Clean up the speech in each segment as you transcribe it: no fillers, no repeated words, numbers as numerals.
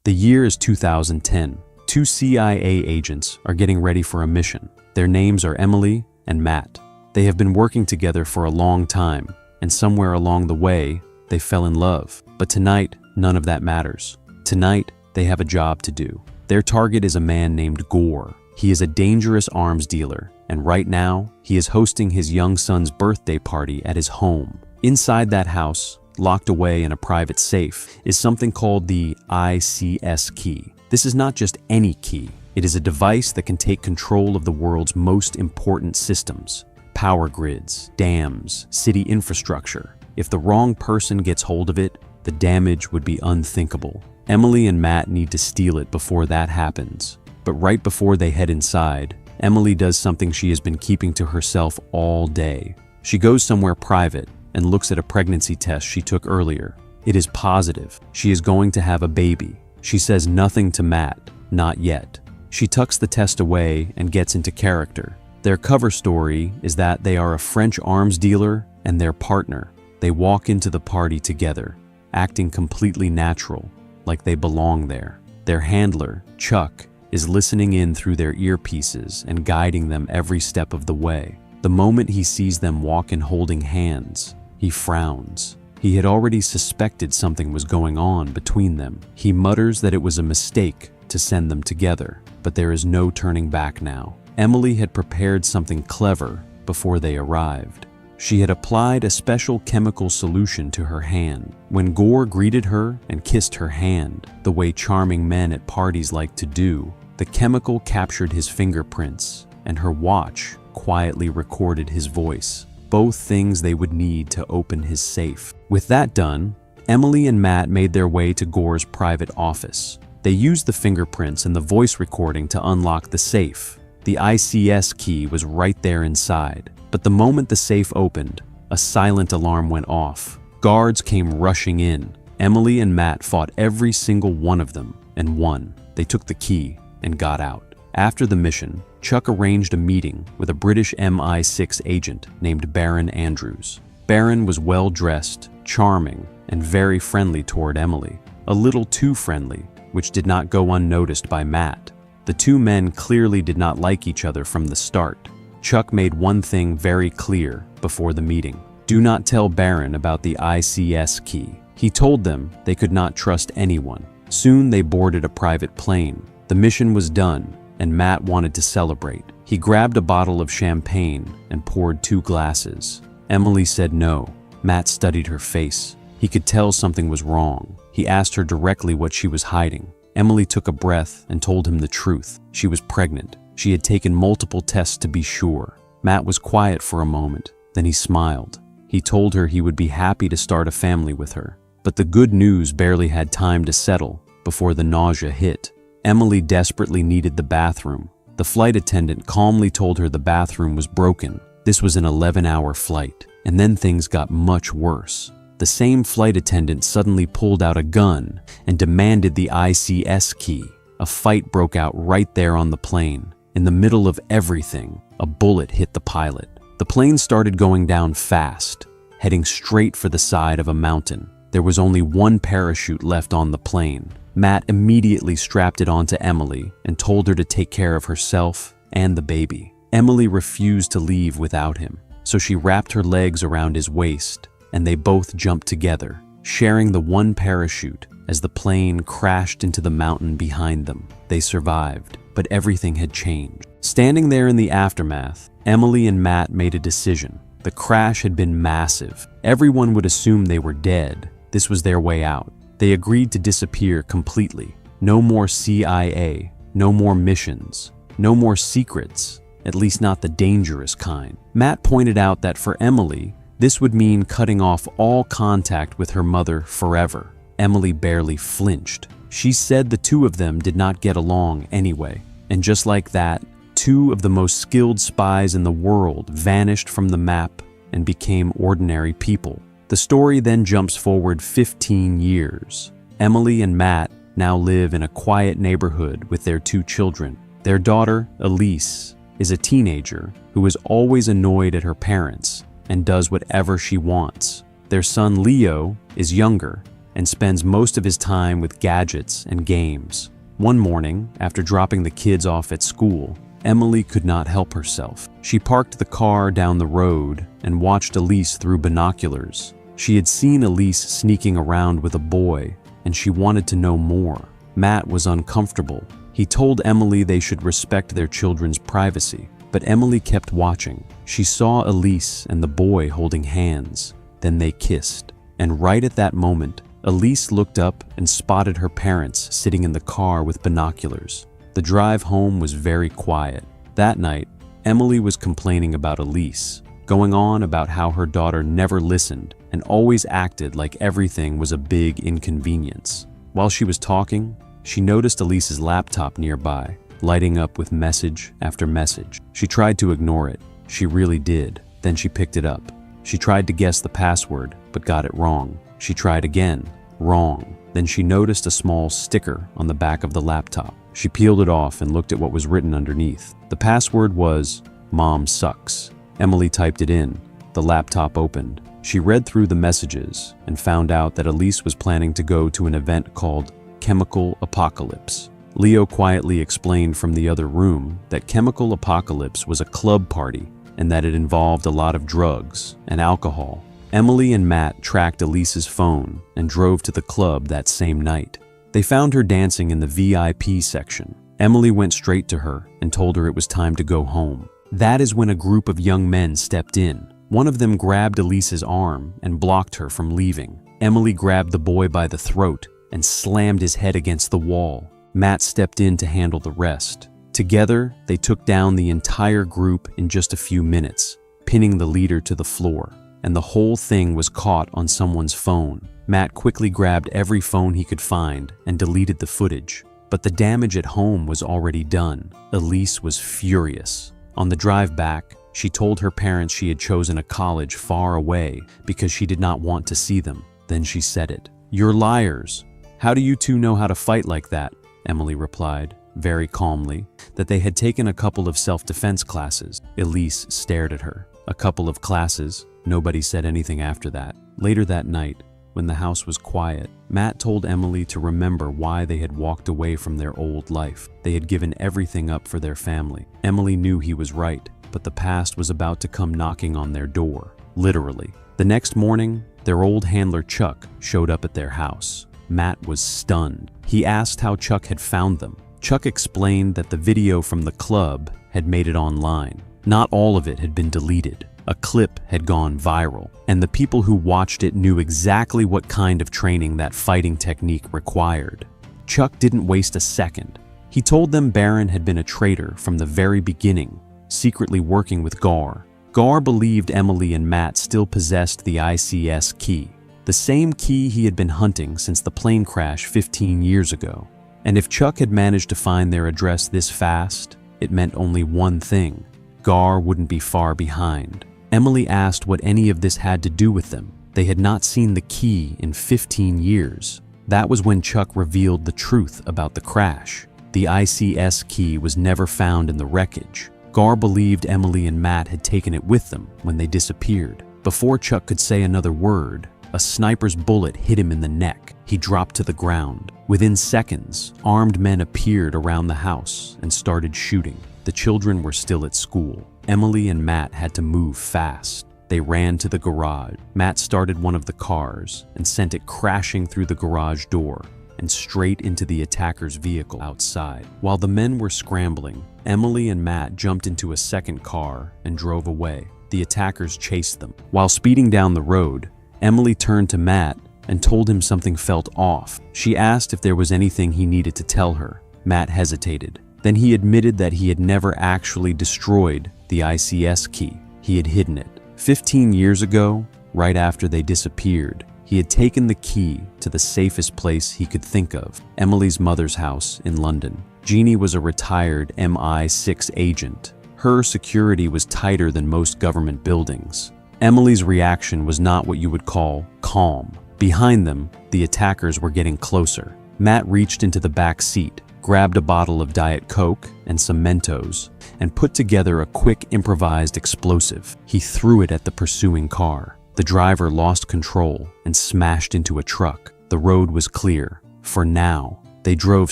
The year is 2010. Two CIA agents are getting ready for a mission. Their names are Emily and Matt. They have been working together for a long time, and somewhere along the way, they fell in love. But tonight, none of that matters. Tonight, they have a job to do. Their target is a man named Gore. He is a dangerous arms dealer, and right now, he is hosting his young son's birthday party at his home. Inside that house, locked away in a private safe, is something called the ICS key. This is not just any key. It is a device that can take control of the world's most important systems: power grids, dams, city infrastructure. If the wrong person gets hold of it, the damage would be unthinkable. Emily and Matt need to steal it before that happens. But right before they head inside, Emily does something she has been keeping to herself all day. She goes somewhere private and looks at a pregnancy test she took earlier. It is positive. She is going to have a baby. She says nothing to Matt, not yet. She tucks the test away and gets into character. Their cover story is that they are a French arms dealer and their partner. They walk into the party together, acting completely natural, like they belong there. Their handler, Chuck, is listening in through their earpieces and guiding them every step of the way. The moment he sees them walk in holding hands, he frowns. He had already suspected something was going on between them. He mutters that it was a mistake to send them together, but there is no turning back now. Emily had prepared something clever before they arrived. She had applied a special chemical solution to her hand. When Gore greeted her and kissed her hand, the way charming men at parties like to do, the chemical captured his fingerprints, and her watch quietly recorded his voice, both things they would need to open his safe. With that done, Emily and Matt made their way to Gore's private office. They used the fingerprints and the voice recording to unlock the safe. The ICS key was right there inside, but the moment the safe opened, a silent alarm went off. Guards came rushing in. Emily and Matt fought every single one of them and won. They took the key and got out. After the mission, Chuck arranged a meeting with a British MI6 agent named Baron Andrews. Baron was well-dressed, charming, and very friendly toward Emily. A little too friendly, which did not go unnoticed by Matt. The two men clearly did not like each other from the start. Chuck made one thing very clear before the meeting. Do not tell Baron about the ICS key. He told them they could not trust anyone. Soon they boarded a private plane. The mission was done, and Matt wanted to celebrate. He grabbed a bottle of champagne and poured 2 glasses. Emily said no. Matt studied her face. He could tell something was wrong. He asked her directly what she was hiding. Emily took a breath and told him the truth. She was pregnant. She had taken multiple tests to be sure. Matt was quiet for a moment. Then he smiled. He told her he would be happy to start a family with her. But the good news barely had time to settle before the nausea hit. Emily desperately needed the bathroom. The flight attendant calmly told her the bathroom was broken. This was an 11-hour flight. And then things got much worse. The same flight attendant suddenly pulled out a gun and demanded the ICS key. A fight broke out right there on the plane. In the middle of everything, a bullet hit the pilot. The plane started going down fast, heading straight for the side of a mountain. There was only one parachute left on the plane. Matt immediately strapped it onto Emily and told her to take care of herself and the baby. Emily refused to leave without him, so she wrapped her legs around his waist, and they both jumped together, sharing the one parachute as the plane crashed into the mountain behind them. They survived, but everything had changed. Standing there in the aftermath, Emily and Matt made a decision. The crash had been massive. Everyone would assume they were dead. This was their way out. They agreed to disappear completely. No more CIA, no more missions, no more secrets, at least not the dangerous kind. Matt pointed out that for Emily, this would mean cutting off all contact with her mother forever. Emily barely flinched. She said the two of them did not get along anyway. And just like that, 2 of the most skilled spies in the world vanished from the map and became ordinary people. The story then jumps forward 15 years. Emily and Matt now live in a quiet neighborhood with their 2 children. Their daughter, Elise, is a teenager who is always annoyed at her parents and does whatever she wants. Their son, Leo, is younger and spends most of his time with gadgets and games. One morning, after dropping the kids off at school, Emily could not help herself. She parked the car down the road and watched Elise through binoculars. She had seen Elise sneaking around with a boy, and she wanted to know more. Matt was uncomfortable. He told Emily they should respect their children's privacy, but Emily kept watching. She saw Elise and the boy holding hands. Then they kissed. And right at that moment, Elise looked up and spotted her parents sitting in the car with binoculars. The drive home was very quiet. That night, Emily was complaining about Elise, going on about how her daughter never listened and always acted like everything was a big inconvenience. While she was talking, she noticed Elise's laptop nearby, lighting up with message after message. She tried to ignore it. She really did. Then she picked it up. She tried to guess the password, but got it wrong. She tried again. Wrong. Then she noticed a small sticker on the back of the laptop. She peeled it off and looked at what was written underneath. The password was, "Mom sucks." Emily typed it in. The laptop opened. She read through the messages and found out that Elise was planning to go to an event called Chemical Apocalypse. Leo quietly explained from the other room that Chemical Apocalypse was a club party and that it involved a lot of drugs and alcohol. Emily and Matt tracked Elise's phone and drove to the club that same night. They found her dancing in the VIP section. Emily went straight to her and told her it was time to go home. That is when a group of young men stepped in. One of them grabbed Elise's arm and blocked her from leaving. Emily grabbed the boy by the throat and slammed his head against the wall. Matt stepped in to handle the rest. Together, they took down the entire group in just a few minutes, pinning the leader to the floor. And the whole thing was caught on someone's phone. Matt quickly grabbed every phone he could find and deleted the footage. But the damage at home was already done. Elise was furious. On the drive back, she told her parents she had chosen a college far away because she did not want to see them. Then she said it. "You're liars. How do you two know how to fight like that?" Emily replied, very calmly, that they had taken a couple of self-defense classes. Elise stared at her. A couple of classes? Nobody said anything after that. Later that night, when the house was quiet, Matt told Emily to remember why they had walked away from their old life. They had given everything up for their family. Emily knew he was right, but the past was about to come knocking on their door, literally. The next morning, their old handler Chuck showed up at their house. Matt was stunned. He asked how Chuck had found them. Chuck explained that the video from the club had made it online. Not all of it had been deleted. A clip had gone viral, and the people who watched it knew exactly what kind of training that fighting technique required. Chuck didn't waste a second. He told them Baron had been a traitor from the very beginning, secretly working with Gar. Gar believed Emily and Matt still possessed the ICS key, the same key he had been hunting since the plane crash 15 years ago. And if Chuck had managed to find their address this fast, it meant only one thing: Gar wouldn't be far behind. Emily asked what any of this had to do with them. They had not seen the key in 15 years. That was when Chuck revealed the truth about the crash. The ICS key was never found in the wreckage. Gar believed Emily and Matt had taken it with them when they disappeared. Before Chuck could say another word, a sniper's bullet hit him in the neck. He dropped to the ground. Within seconds, armed men appeared around the house and started shooting. The children were still at school. Emily and Matt had to move fast. They ran to the garage. Matt started one of the cars and sent it crashing through the garage door and straight into the attacker's vehicle outside. While the men were scrambling, Emily and Matt jumped into a second car and drove away. The attackers chased them. While speeding down the road, Emily turned to Matt and told him something felt off. She asked if there was anything he needed to tell her. Matt hesitated. Then he admitted that he had never actually destroyed the ICS key. He had hidden it. 15 years ago, right after they disappeared, he had taken the key to the safest place he could think of, Emily's mother's house in London. Jeannie was a retired MI6 agent. Her security was tighter than most government buildings. Emily's reaction was not what you would call calm. Behind them, the attackers were getting closer. Matt reached into the back seat, grabbed a bottle of Diet Coke and some Mentos, and put together a quick improvised explosive. He threw it at the pursuing car. The driver lost control and smashed into a truck. The road was clear. For now. They drove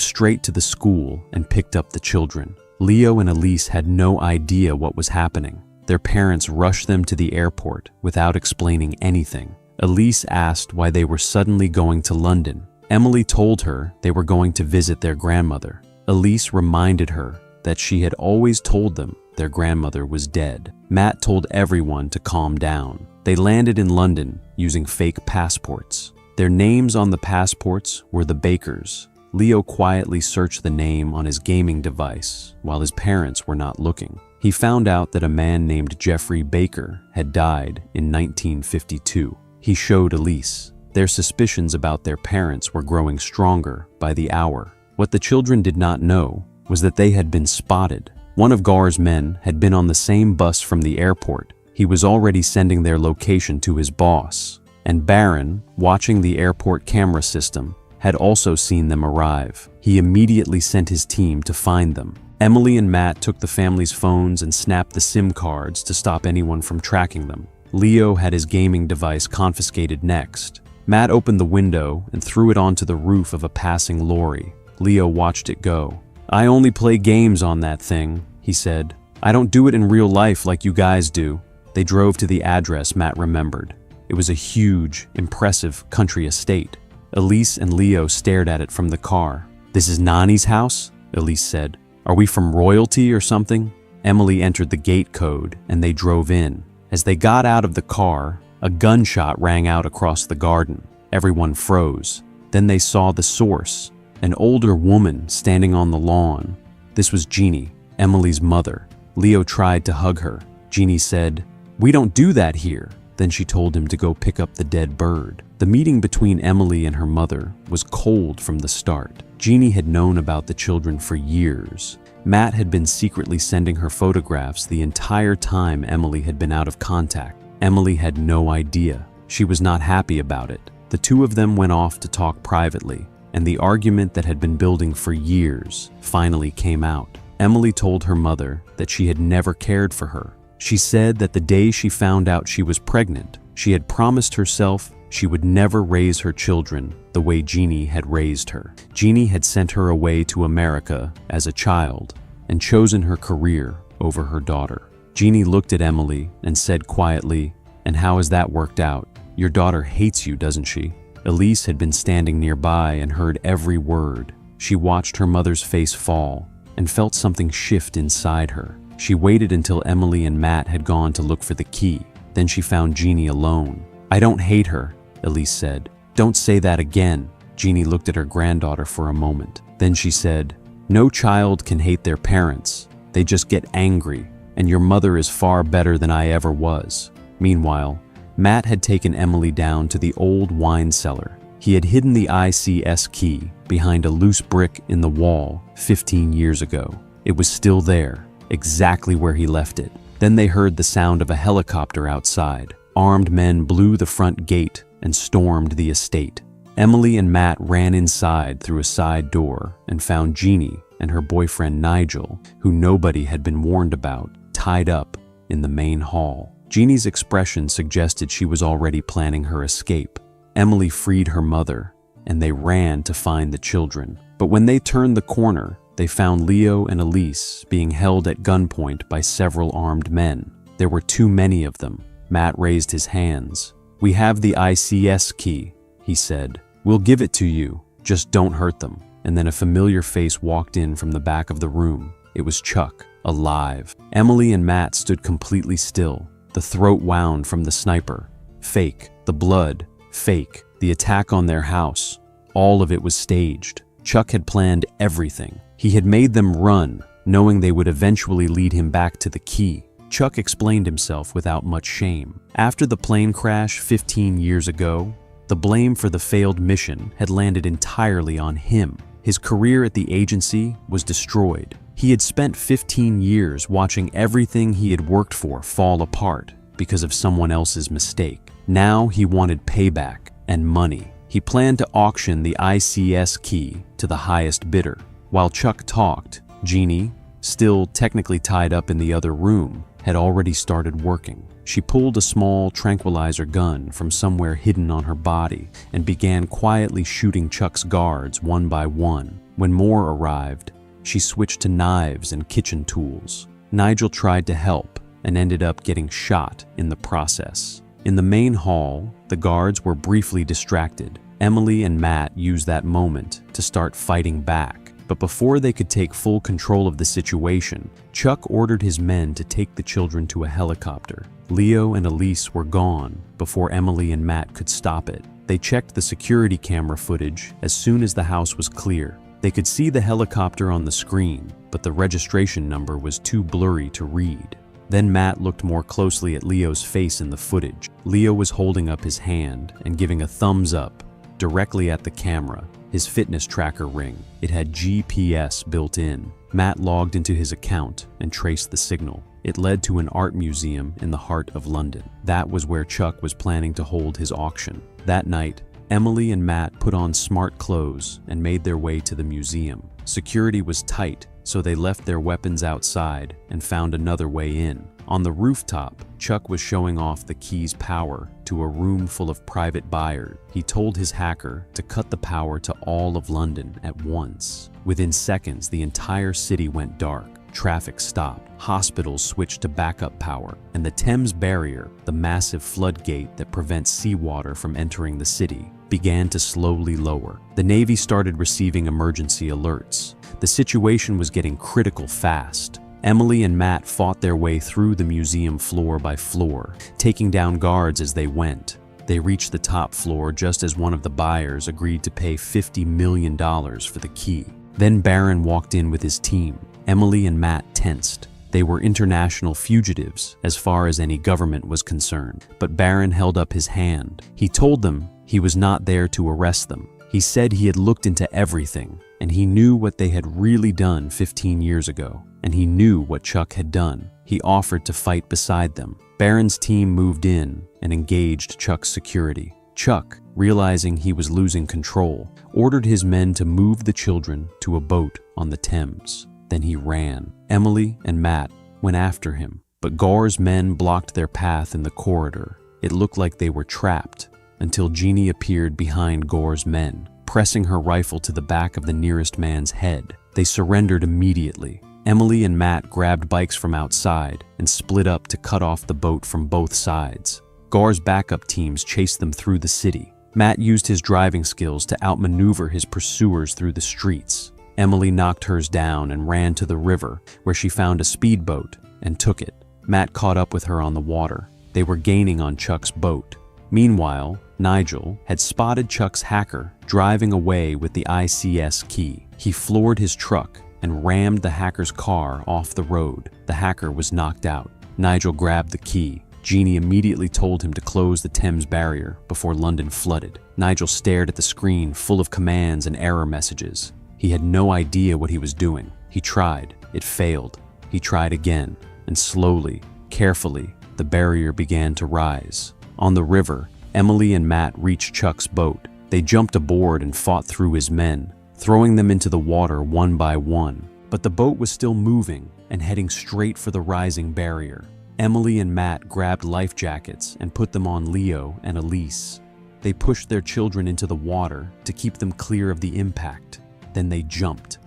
straight to the school and picked up the children. Leo and Elise had no idea what was happening. Their parents rushed them to the airport without explaining anything. Elise asked why they were suddenly going to London. Emily told her they were going to visit their grandmother. Elise reminded her that she had always told them their grandmother was dead. Matt told everyone to calm down. They landed in London using fake passports. Their names on the passports were the Bakers. Leo quietly searched the name on his gaming device while his parents were not looking. He found out that a man named Jeffrey Baker had died in 1952. He showed Elise. Their suspicions about their parents were growing stronger by the hour. What the children did not know was that they had been spotted. One of Gar's men had been on the same bus from the airport. He was already sending their location to his boss. And Baron, watching the airport camera system, had also seen them arrive. He immediately sent his team to find them. Emily and Matt took the family's phones and snapped the SIM cards to stop anyone from tracking them. Leo had his gaming device confiscated next. Matt opened the window and threw it onto the roof of a passing lorry. Leo watched it go. "I only play games on that thing," he said. "I don't do it in real life like you guys do." They drove to the address Matt remembered. It was a huge, impressive country estate. Elise and Leo stared at it from the car. "This is Nani's house?" Elise said. "Are we from royalty or something?" Emily entered the gate code and they drove in. As they got out of the car, a gunshot rang out across the garden. Everyone froze. Then they saw the source, an older woman standing on the lawn. This was Jeannie, Emily's mother. Leo tried to hug her. Jeannie said, "We don't do that here." Then she told him to go pick up the dead bird. The meeting between Emily and her mother was cold from the start. Jeannie had known about the children for years. Matt had been secretly sending her photographs the entire time Emily had been out of contact. Emily had no idea. She was not happy about it. The two of them went off to talk privately, and the argument that had been building for years finally came out. Emily told her mother that she had never cared for her. She said that the day she found out she was pregnant, she had promised herself she would never raise her children the way Jeannie had raised her. Jeannie had sent her away to America as a child and chosen her career over her daughter. Jeannie looked at Emily and said quietly, "And how has that worked out? Your daughter hates you, doesn't she?" Elise had been standing nearby and heard every word. She watched her mother's face fall and felt something shift inside her. She waited until Emily and Matt had gone to look for the key. Then she found Jeannie alone. "I don't hate her," Elise said. "Don't say that again." Jeannie looked at her granddaughter for a moment. Then she said, "No child can hate their parents. They just get angry, and your mother is far better than I ever was." Meanwhile, Matt had taken Emily down to the old wine cellar. He had hidden the ICS key behind a loose brick in the wall 15 years ago. It was still there, exactly where he left it. Then they heard the sound of a helicopter outside. Armed men blew the front gate and stormed the estate. Emily and Matt ran inside through a side door and found Jeannie and her boyfriend Nigel, who nobody had been warned about, tied up in the main hall. Jeannie's expression suggested she was already planning her escape. Emily freed her mother, and they ran to find the children. But when they turned the corner, they found Leo and Elise being held at gunpoint by several armed men. There were too many of them. Matt raised his hands. "We have the ICS key," he said. "We'll give it to you. Just don't hurt them." And then a familiar face walked in from the back of the room. It was Chuck, alive. Emily and Matt stood completely still. The throat wound from the sniper. Fake. The blood. Fake. The attack on their house. All of it was staged. Chuck had planned everything. He had made them run, knowing they would eventually lead him back to the key. Chuck explained himself without much shame. After the plane crash 15 years ago, the blame for the failed mission had landed entirely on him. His career at the agency was destroyed. He had spent 15 years watching everything he had worked for fall apart because of someone else's mistake. Now he wanted payback and money. He planned to auction the ICS key to the highest bidder. While Chuck talked, Jeannie, still technically tied up in the other room, had already started working. She pulled a small tranquilizer gun from somewhere hidden on her body and began quietly shooting Chuck's guards one by one. When more arrived, she switched to knives and kitchen tools. Nigel tried to help and ended up getting shot in the process. In the main hall, the guards were briefly distracted. Emily and Matt used that moment to start fighting back. But before they could take full control of the situation, Chuck ordered his men to take the children to a helicopter. Leo and Elise were gone before Emily and Matt could stop it. They checked the security camera footage as soon as the house was clear. They could see the helicopter on the screen, but the registration number was too blurry to read. Then Matt looked more closely at Leo's face in the footage. Leo was holding up his hand and giving a thumbs up directly at the camera. His fitness tracker ring. It had GPS built in. Matt logged into his account and traced the signal. It led to an art museum in the heart of London. That was where Chuck was planning to hold his auction. That night, Emily and Matt put on smart clothes and made their way to the museum. Security was tight, so they left their weapons outside and found another way in. On the rooftop, Chuck was showing off the key's power to a room full of private buyers. He told his hacker to cut the power to all of London at once. Within seconds, the entire city went dark. Traffic stopped, hospitals switched to backup power, and the Thames Barrier, the massive floodgate that prevents seawater from entering the city, began to slowly lower. The Navy started receiving emergency alerts. The situation was getting critical fast. Emily and Matt fought their way through the museum floor by floor, taking down guards as they went. They reached the top floor just as one of the buyers agreed to pay $50 million for the key. Then Baron walked in with his team. Emily and Matt tensed. They were international fugitives as far as any government was concerned. But Baron held up his hand. He told them he was not there to arrest them. He said he had looked into everything, and he knew what they had really done 15 years ago. And he knew what Chuck had done. He offered to fight beside them. Baron's team moved in and engaged Chuck's security. Chuck, realizing he was losing control, ordered his men to move the children to a boat on the Thames. Then he ran. Emily and Matt went after him, but Gore's men blocked their path in the corridor. It looked like they were trapped until Jeannie appeared behind Gore's men, pressing her rifle to the back of the nearest man's head. They surrendered immediately. Emily and Matt grabbed bikes from outside and split up to cut off the boat from both sides. Gore's backup teams chased them through the city. Matt used his driving skills to outmaneuver his pursuers through the streets. Emily knocked hers down and ran to the river, where she found a speedboat and took it. Matt caught up with her on the water. They were gaining on Chuck's boat. Meanwhile, Nigel had spotted Chuck's hacker driving away with the ICS key. He floored his truck and rammed the hacker's car off the road. The hacker was knocked out. Nigel grabbed the key. Jeannie immediately told him to close the Thames Barrier before London flooded. Nigel stared at the screen full of commands and error messages. He had no idea what he was doing. He tried. It failed. He tried again. And slowly, carefully, the barrier began to rise. On the river, Emily and Matt reached Chuck's boat. They jumped aboard and fought through his men, throwing them into the water one by one. But the boat was still moving and heading straight for the rising barrier. Emily and Matt grabbed life jackets and put them on Leo and Elise. They pushed their children into the water to keep them clear of the impact. Then they jumped.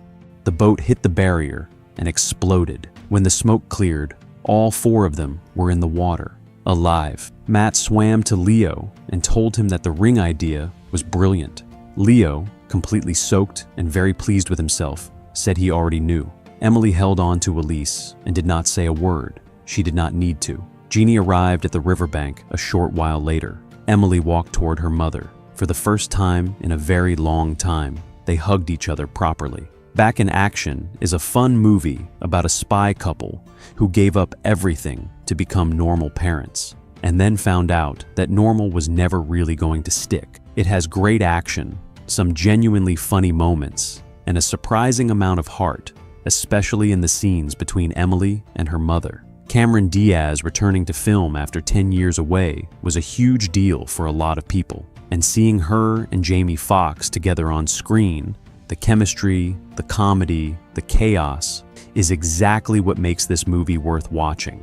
The boat hit the barrier and exploded. When the smoke cleared, all four of them were in the water, alive. Matt swam to Leo and told him that the ring idea was brilliant. Leo, completely soaked and very pleased with himself, said he already knew. Emily held on to Elise and did not say a word. She did not need to. Jeannie arrived at the riverbank a short while later. Emily walked toward her mother. For the first time in a very long time, they hugged each other properly. Back in Action is a fun movie about a spy couple who gave up everything to become normal parents, and then found out that normal was never really going to stick. It has great action, some genuinely funny moments, and a surprising amount of heart, especially in the scenes between Emily and her mother. Cameron Diaz returning to film after 10 years away was a huge deal for a lot of people. And seeing her and Jamie Foxx together on screen, the chemistry, the comedy, the chaos, is exactly what makes this movie worth watching.